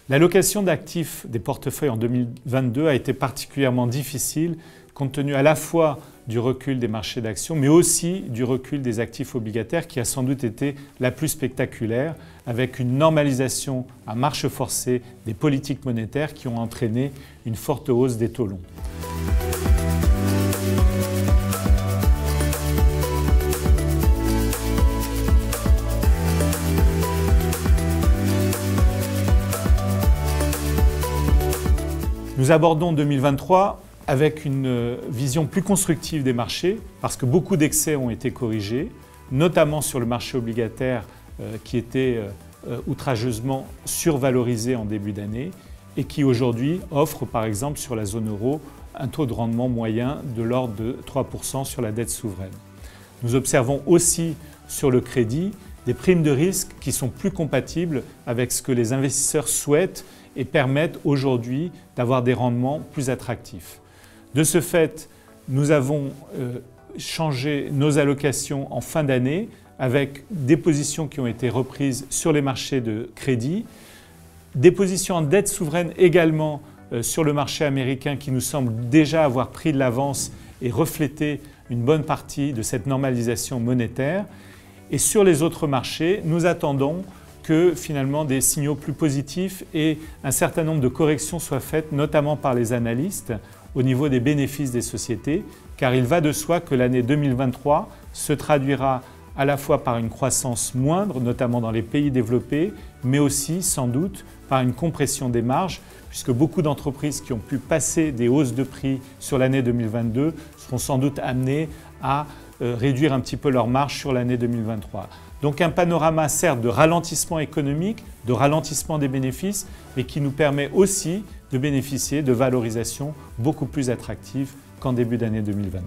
L'allocation d'actifs des portefeuilles en 2022 a été particulièrement difficile compte tenu à la fois du recul des marchés d'actions, mais aussi du recul des actifs obligataires qui a sans doute été la plus spectaculaire, avec une normalisation à marche forcée des politiques monétaires qui ont entraîné une forte hausse des taux longs. Nous abordons 2023 avec une vision plus constructive des marchés parce que beaucoup d'excès ont été corrigés, notamment sur le marché obligataire qui était outrageusement survalorisé en début d'année et qui aujourd'hui offre par exemple sur la zone euro un taux de rendement moyen de l'ordre de 3% sur la dette souveraine. Nous observons aussi sur le crédit des primes de risque qui sont plus compatibles avec ce que les investisseurs souhaitent et permettent aujourd'hui d'avoir des rendements plus attractifs. De ce fait, nous avons changé nos allocations en fin d'année avec des positions qui ont été reprises sur les marchés de crédit, des positions en dette souveraine également sur le marché américain qui nous semble déjà avoir pris de l'avance et refléter une bonne partie de cette normalisation monétaire. Et sur les autres marchés, nous attendons que finalement des signaux plus positifs et un certain nombre de corrections soient faites, notamment par les analystes, au niveau des bénéfices des sociétés, car il va de soi que l'année 2023 se traduira à la fois par une croissance moindre, notamment dans les pays développés, mais aussi sans doute par une compression des marges, puisque beaucoup d'entreprises qui ont pu passer des hausses de prix sur l'année 2022 seront sans doute amenées à réduire un petit peu leurs marges sur l'année 2023. Donc un panorama certes de ralentissement économique, de ralentissement des bénéfices, mais qui nous permet aussi de bénéficier de valorisations beaucoup plus attractives qu'en début d'année 2022.